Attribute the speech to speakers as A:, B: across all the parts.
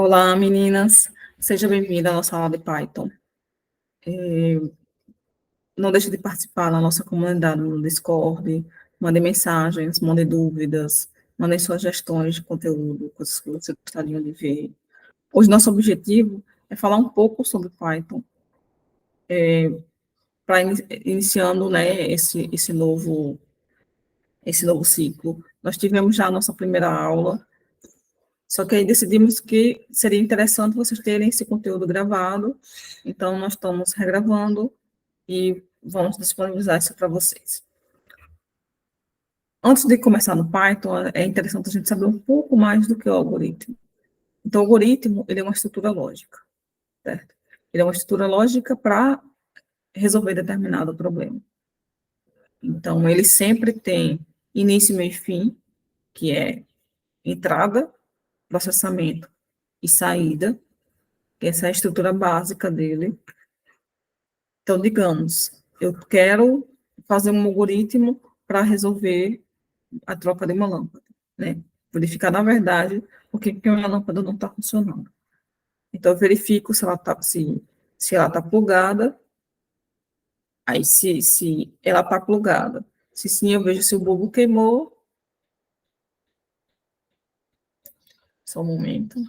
A: Olá, meninas. Seja bem-vinda à nossa aula de Python. Não deixe de participar da nossa comunidade no Discord, mande mensagens, mande dúvidas, mande sugestões de conteúdo, coisas que você gostaria de ver. Hoje, nosso objetivo é falar um pouco sobre Python, para iniciando, né, esse novo ciclo. Nós tivemos já a nossa primeira aula, só que aí decidimos que seria interessante vocês terem esse conteúdo gravado, então nós estamos regravando e vamos disponibilizar isso para vocês. Antes de começar no Python, é interessante a gente saber um pouco mais do que é o algoritmo. Então, o algoritmo, ele é uma estrutura lógica, certo? Ele é uma estrutura lógica para resolver determinado problema. Então, ele sempre tem início, meio e fim, que é entrada, processamento e saída, que essa é a estrutura básica dele. Então, digamos, eu quero fazer um algoritmo para resolver a troca de uma lâmpada, né? Verificar, na verdade, por que a minha lâmpada não está funcionando. Então, eu verifico se ela está se ela tá plugada, aí se ela está plugada. Se sim, eu vejo se o bulbo queimou. Só um momento.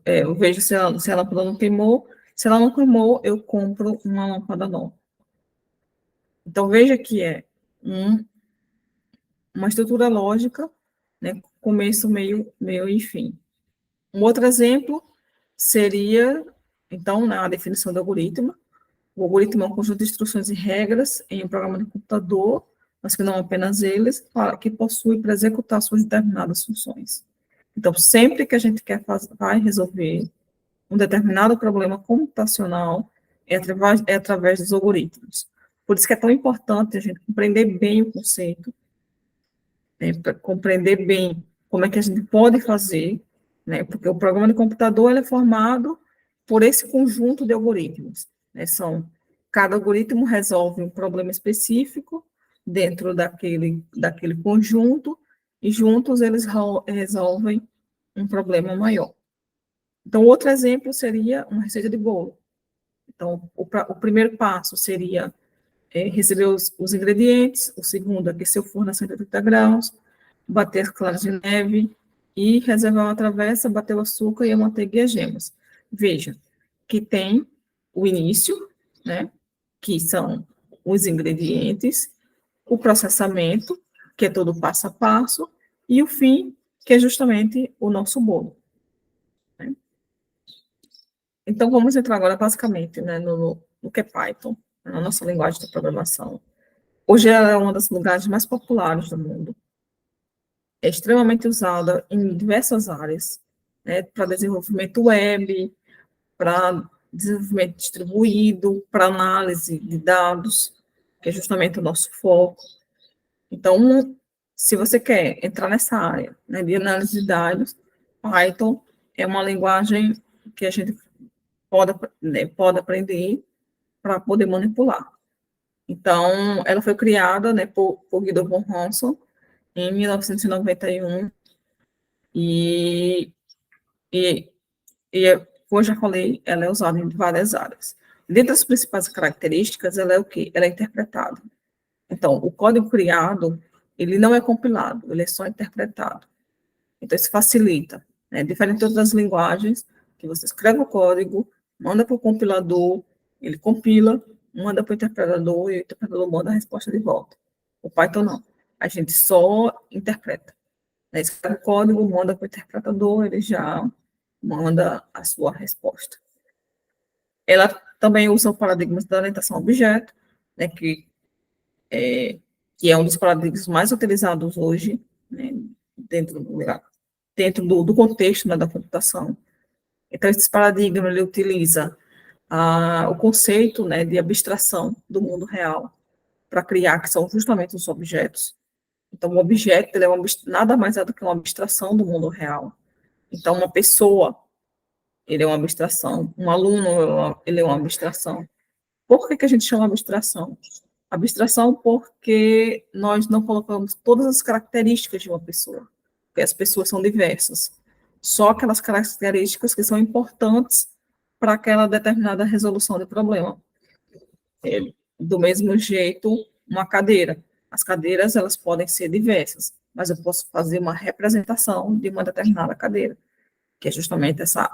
A: Eu vejo se a lâmpada não queimou. Se ela não queimou, eu compro uma lâmpada nova. Então, veja que é uma estrutura lógica, né? Começo, meio e fim. Um outro exemplo seria, então, na definição do algoritmo. O algoritmo é um conjunto de instruções e regras em um programa de computador, mas que não apenas eles, que possui para executar suas determinadas funções. Então, sempre que a gente vai resolver um determinado problema computacional, é através dos algoritmos. Por isso que é tão importante a gente compreender bem o conceito, né, para compreender bem como é que a gente pode fazer, né, porque o programa de computador ele é formado por esse conjunto de algoritmos. Né, cada algoritmo resolve um problema específico dentro daquele conjunto, e juntos eles resolvem um problema maior. Então, outro exemplo seria uma receita de bolo. Então, o primeiro passo seria receber os ingredientes, o segundo, aquecer o forno a 180 graus, bater as claras de neve e reservar uma travessa, bater o açúcar e a manteiga e as gemas. Veja que tem o início, né, que são os ingredientes, o processamento, que é todo passo a passo, e o fim, que é justamente o nosso bolo. Né? Então, vamos entrar agora, basicamente, né, no que é Python, na nossa linguagem de programação. Hoje ela é uma das linguagens mais populares do mundo. É extremamente usada em diversas áreas, né, para desenvolvimento web, para desenvolvimento distribuído, para análise de dados, que é justamente o nosso foco. Então, se você quer entrar nessa área, né, de análise de dados, Python é uma linguagem que a gente pode aprender para poder manipular. Então, ela foi criada, né, por Guido von Hanson em 1991 e, e, como eu já falei, ela é usada em várias áreas. Dentre as principais características, ela é o quê? Ela é interpretada. Então, o código criado, ele não é compilado, ele é só interpretado. Então, isso facilita, né? Diferente de outras linguagens, que você escreve o código, manda para o compilador, ele compila, manda para o interpretador e o interpretador manda a resposta de volta. O Python não. A gente só interpreta. Né? Escreve o código, manda para o interpretador, ele já manda a sua resposta. Ela também usa o paradigma da orientação a objeto, né, que é um dos paradigmas mais utilizados hoje, né, dentro do contexto, né, da computação. Então, esse paradigma ele utiliza o conceito, né, de abstração do mundo real para criar, que são justamente os objetos. Então, o objeto ele é nada mais é do que uma abstração do mundo real. Então, uma pessoa, ele é uma abstração. Um aluno, ele é uma abstração. Por que a gente chama abstração? Abstração porque nós não colocamos todas as características de uma pessoa. porque as pessoas são diversas. Só aquelas características que são importantes para aquela determinada resolução de problema. Do mesmo jeito, uma cadeira. As cadeiras, elas podem ser diversas, mas eu posso fazer uma representação de uma determinada cadeira, que é justamente essa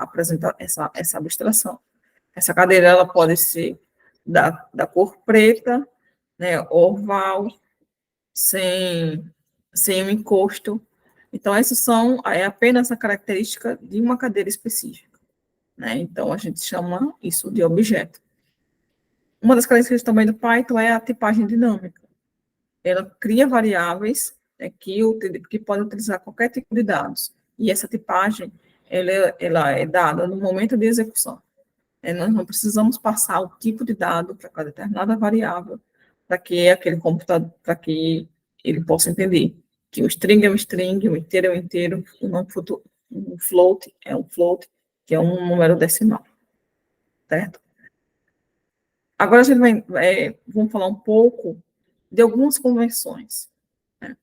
A: abstração. Essa cadeira, ela pode ser da cor preta, né, oval, sem um encosto. Então, é apenas a característica de uma cadeira específica, né? Então, a gente chama isso de objeto. Uma das características também do Python é a tipagem dinâmica. Ela cria variáveis, né, que podem utilizar qualquer tipo de dados. E essa tipagem, ela é dada no momento de execução. Nós não precisamos passar o tipo de dado para cada determinada variável, para que aquele computador, para que ele possa entender que o string é um string, o inteiro é um inteiro, um float é um float, que é um número decimal, certo? Agora a gente vamos falar um pouco de algumas convenções, né?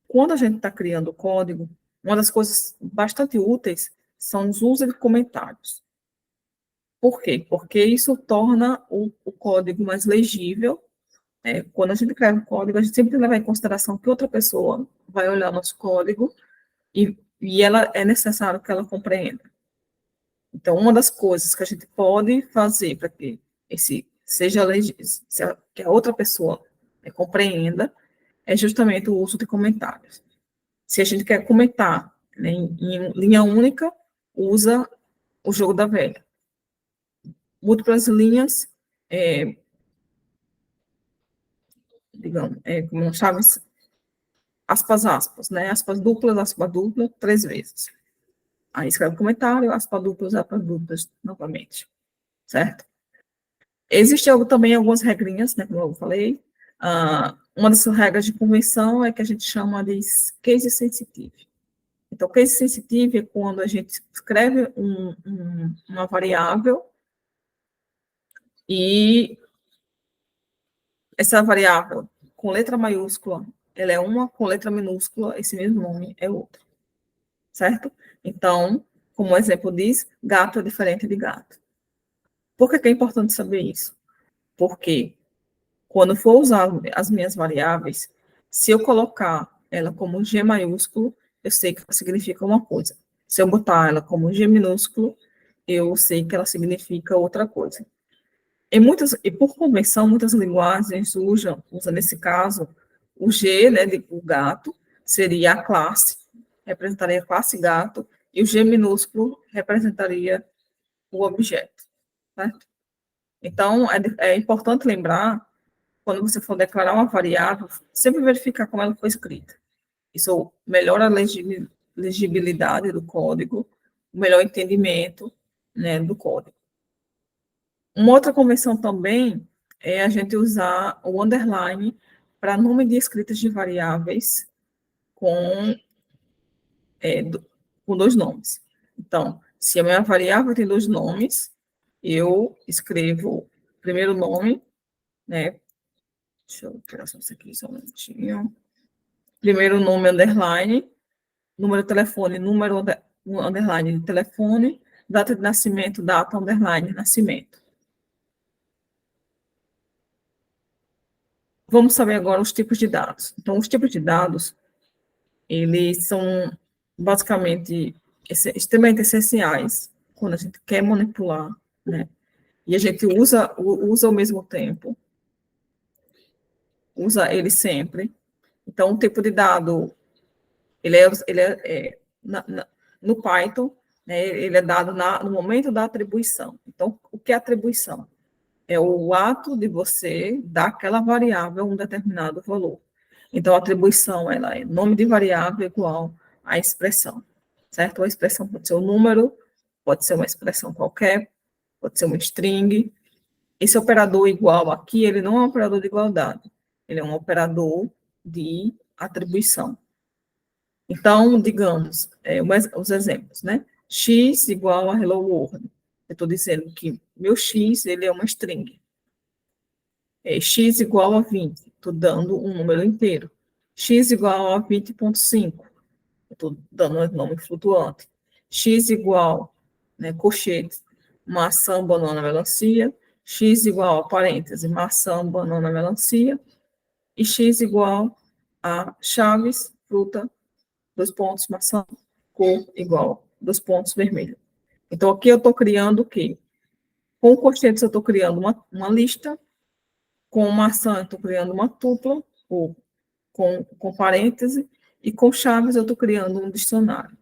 A: Quando a gente está criando código, uma das coisas bastante úteis são os usos de comentários. Por quê? Porque isso torna o código mais legível. Quando a gente cria um código, a gente sempre leva em consideração que outra pessoa vai olhar nosso código e é necessário que ela compreenda. Então, uma das coisas que a gente pode fazer para que que a outra pessoa compreenda é justamente o uso de comentários. Se a gente quer comentar, né, em linha única, usa o jogo da velha. Múltiplas linhas, digamos, como chave, aspas, aspas, né? Aspas dupla, 3 vezes. Aí escreve comentário, aspas duplas, novamente, certo? Existem também algumas regrinhas, né, como eu falei. Uma dessas regras de convenção é que a gente chama de case sensitive. Então, case sensitive é quando a gente escreve uma variável e essa variável com letra maiúscula, ela é uma, com letra minúscula, esse mesmo nome é outra, certo? Então, como o exemplo diz, gato é diferente de gato. Por que é importante saber isso? Porque quando for usar as minhas variáveis, se eu colocar ela como G maiúsculo, eu sei que ela significa uma coisa. Se eu botar ela como G minúsculo, eu sei que ela significa outra coisa. E por convenção, muitas linguagens usam nesse caso, o G, né, o gato, seria a classe, representaria a classe gato, e o G minúsculo representaria o objeto, certo? Então, é importante lembrar, quando você for declarar uma variável, sempre verificar como ela foi escrita. Isso melhora a legibilidade do código, o melhor entendimento, né, do código. Uma outra convenção também é a gente usar o underline para nome de escritas de variáveis com, com 2 nomes. Então, se a minha variável tem 2 nomes, eu escrevo o primeiro nome, né? Deixa eu tirar isso aqui só um minutinho. Primeiro nome, underline, número de telefone, underline de telefone, data de nascimento, data, underline, nascimento. Vamos saber agora os tipos de dados. Então, os tipos de dados, eles são basicamente extremamente essenciais quando a gente quer manipular, né? E a gente usa ao mesmo tempo, usa ele sempre. Então, o tipo de dado, no Python, né, ele é dado no momento da atribuição. Então, o que é atribuição? É o ato de você dar aquela variável um determinado valor. Então, a atribuição, ela é nome de variável igual à expressão, certo? A expressão pode ser um número, pode ser uma expressão qualquer, pode ser um string. Esse operador igual aqui, ele não é um operador de igualdade, ele é um operador de atribuição. Então, digamos, os exemplos, né? X igual a hello world. Eu estou dizendo que meu X, ele é uma string. X igual a 20, estou dando um número inteiro. X igual a 20,5, estou dando um nome flutuante. X igual, né, colchete, maçã, banana, melancia. X igual a parêntese, maçã, banana, melancia. E X igual a chaves, fruta, 2 pontos, maçã, cor igual, 2 pontos, vermelho. Então, aqui eu estou criando o quê? Com colchetes, eu estou criando uma lista. Com maçã, eu estou criando uma tupla, ou com parêntese. E com chaves, eu estou criando um dicionário.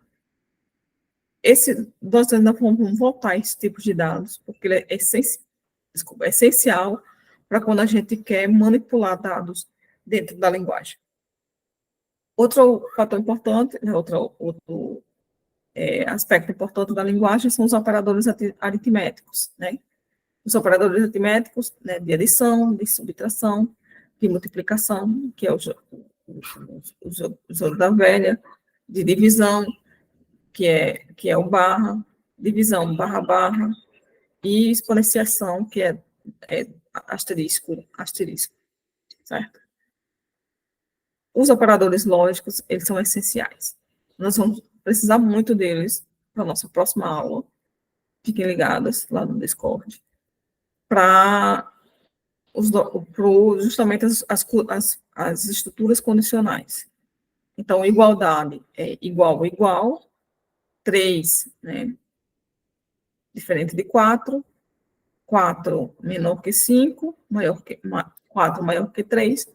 A: Nós ainda vamos voltar a esse tipo de dados, porque ele é essencial para quando a gente quer manipular dados dentro da linguagem. Outro fator importante, né, outro aspecto importante da linguagem são os operadores aritméticos, né? Os operadores aritméticos, né, de adição, de subtração, de multiplicação, que é o jogo da velha, de divisão, que é o barra, divisão, barra, barra, e exponenciação, que é asterisco, asterisco, certo? Os operadores lógicos, eles são essenciais. Nós vamos precisar muito deles para a nossa próxima aula. Fiquem ligadas lá no Discord. Para justamente as estruturas condicionais. Então, igualdade é igual a igual, 3, né, diferente de 4, 4 menor que 5, 4 maior que 3,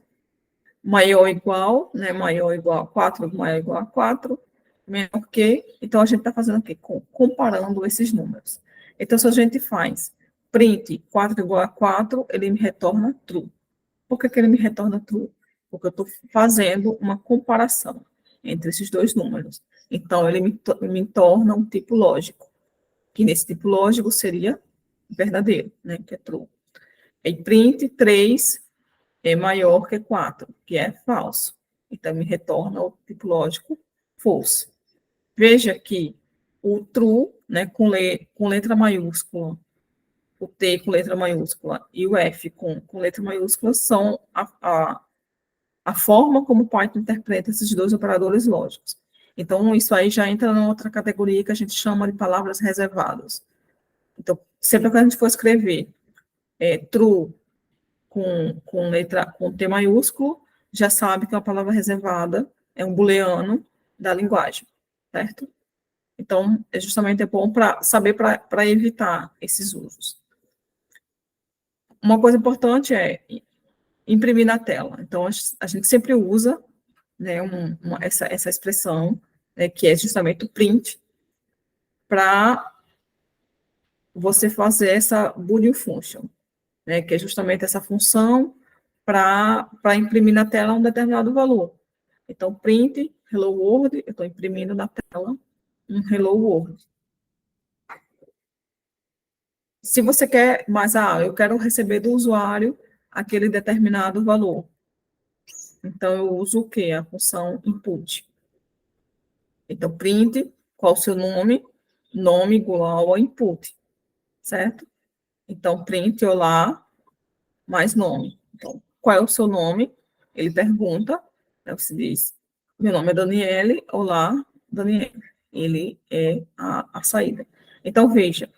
A: maior ou igual, né, maior ou igual a 4, maior ou igual a 4, menor que, então a gente está fazendo o quê? Comparando esses números. Então, se a gente faz print 4 igual a 4, ele me retorna true. Por que ele me retorna true? Porque eu estou fazendo uma comparação entre esses dois números. Então, ele me torna um tipo lógico, que nesse tipo lógico seria verdadeiro, né, que é true. E print 3 é maior que 4, que é falso. Então, me retorna o tipo lógico false. Veja que o true, né, com letra maiúscula, o T com letra maiúscula e o F com letra maiúscula são a forma como o Python interpreta esses dois operadores lógicos. Então, isso aí já entra em outra categoria que a gente chama de palavras reservadas. Então, sempre que a gente for escrever true com T maiúsculo, já sabe que é uma palavra reservada, é um booleano da linguagem, certo? Então, justamente é bom para saber para evitar esses usos. Uma coisa importante é imprimir na tela. Então, a gente sempre usa, né, essa expressão, né, que é justamente o print, para você fazer essa boolean function, né, que é justamente essa função para imprimir na tela um determinado valor. Então, print, hello world, eu estou imprimindo na tela um hello world. Se você quer, mas eu quero receber do usuário aquele determinado valor. Então, eu uso o quê? A função input. Então, print, qual o seu nome? Nome igual a input, certo? Então, print, olá, mais nome. Então, qual é o seu nome? Ele pergunta, né, você diz, meu nome é Daniele, olá, Daniele. Ele é a saída. Então, veja,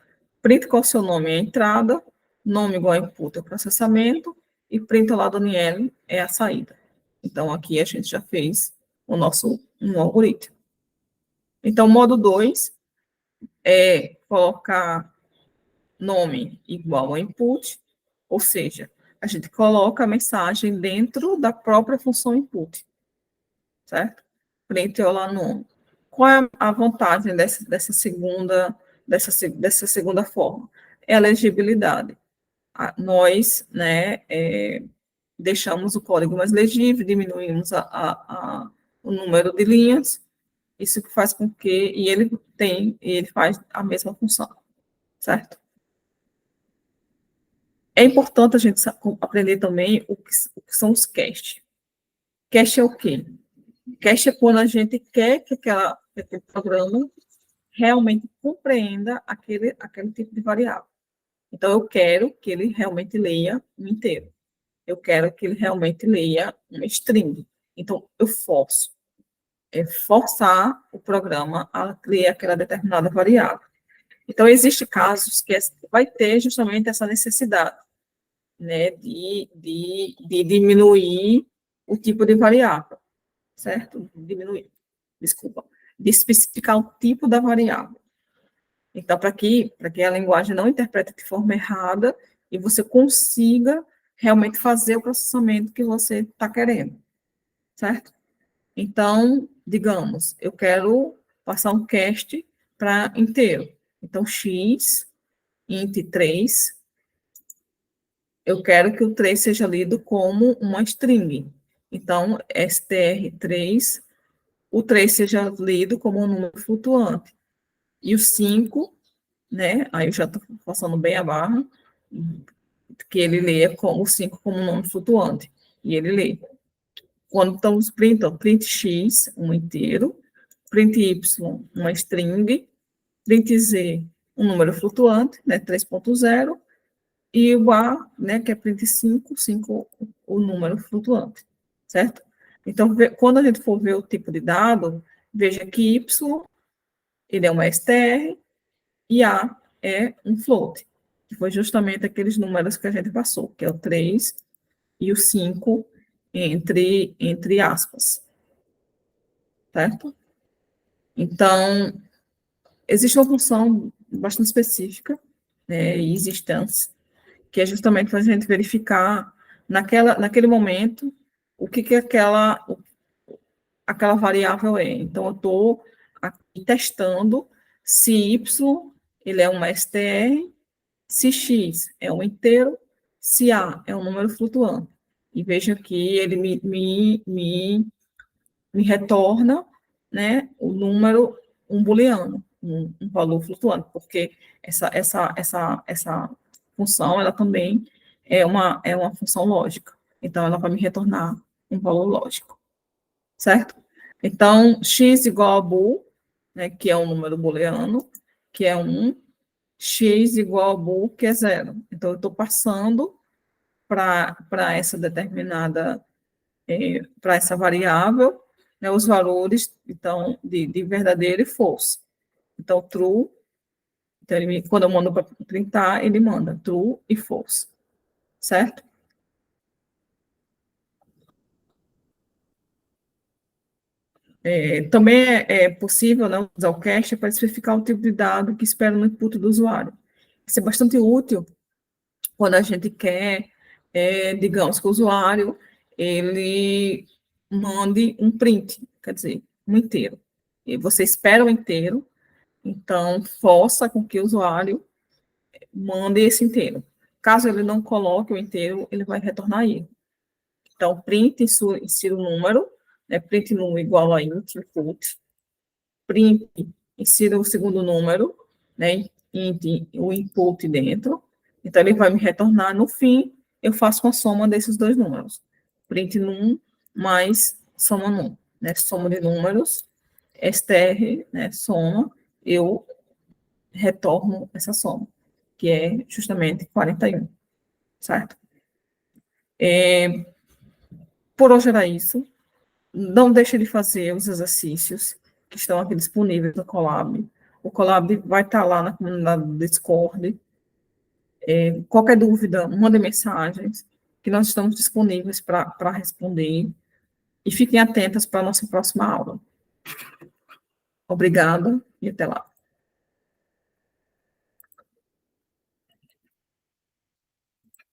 A: print qual é o seu nome é a entrada, nome igual a input é o processamento, e print olá, Daniele é a saída. Então, aqui a gente já fez um algoritmo. Então, modo 2 é colocar nome igual a input, ou seja, a gente coloca a mensagem dentro da própria função input, certo? Print olá nome. Qual é a vantagem dessa segunda forma? É a legibilidade. Nós, né, deixamos o código mais legível, diminuímos o número de linhas, isso faz com que, e ele faz a mesma função, certo? É importante a gente aprender também o que são os caches. Cache é o quê? Cache é quando a gente quer que aquele programa realmente compreenda aquele tipo de variável. Então, eu quero que ele realmente leia um inteiro. Eu quero que ele realmente leia uma string. Então, eu forço. forçar o programa a criar aquela determinada variável. Então, existem casos que vai ter justamente essa necessidade, né, de diminuir o tipo de variável, certo? Diminuir, desculpa, de especificar o tipo da variável. Então, para que a linguagem não interprete de forma errada e você consiga realmente fazer o processamento que você está querendo, certo? Então, digamos, eu quero passar um cast para inteiro. Então, x, int 3, eu quero que o 3 seja lido como uma string. Então, str3, o 3 seja lido como um número flutuante. E o 5, né, aí eu já estou passando bem a barra, que ele lê como, o 5 como um número flutuante. E ele lê. Quando estamos print x, um inteiro, print y, uma string, print z, um número flutuante, né, 3.0, e o A, né, que é print 5, 5 o número flutuante, certo? Então, quando a gente for ver o tipo de dado, veja que Y, ele é uma str, e A é um float, que foi justamente aqueles números que a gente passou, que é o 3 e o 5 entre aspas, certo? Então, existe uma função bastante específica, né, e existência, que é justamente para a gente verificar naquele momento o que aquela variável é. Então, eu estou aqui testando se y ele é uma str, se x é um inteiro, se a é um número flutuante. E veja que ele me retorna, né, o número, um booleano, um valor flutuante, porque essa função, ela também é uma função lógica. Então, ela vai me retornar um valor lógico, certo? Então, x igual a bool, né, que é um número booleano, que é 1, x igual a bool, que é 0. Então, eu estou passando para essa determinada para essa variável, né, os valores então, de verdadeiro e false. Então, true, então quando eu mando para printar, ele manda true e false, certo? Também é possível, né, usar o cache para especificar o tipo de dado que espera no input do usuário. Isso é bastante útil quando a gente quer, digamos, que o usuário ele mande um print, quer dizer, um inteiro. E você espera o inteiro, então força com que o usuário mande esse inteiro. Caso ele não coloque o inteiro, ele vai retornar erro. Então, print insira o número, né, print número igual a int input, print insira o segundo número, né, int o input dentro, então ele vai me retornar, no fim, eu faço uma soma desses dois números, print num mais soma num, né, soma de números, str, né, soma, eu retorno essa soma, que é justamente 41, certo? Por hoje era isso. Não deixe de fazer os exercícios que estão aqui disponíveis no Colab. O Colab vai estar lá na comunidade do Discord. Qualquer dúvida, mande mensagens, que nós estamos disponíveis para responder. E fiquem atentas para a nossa próxima aula. Obrigada e até lá.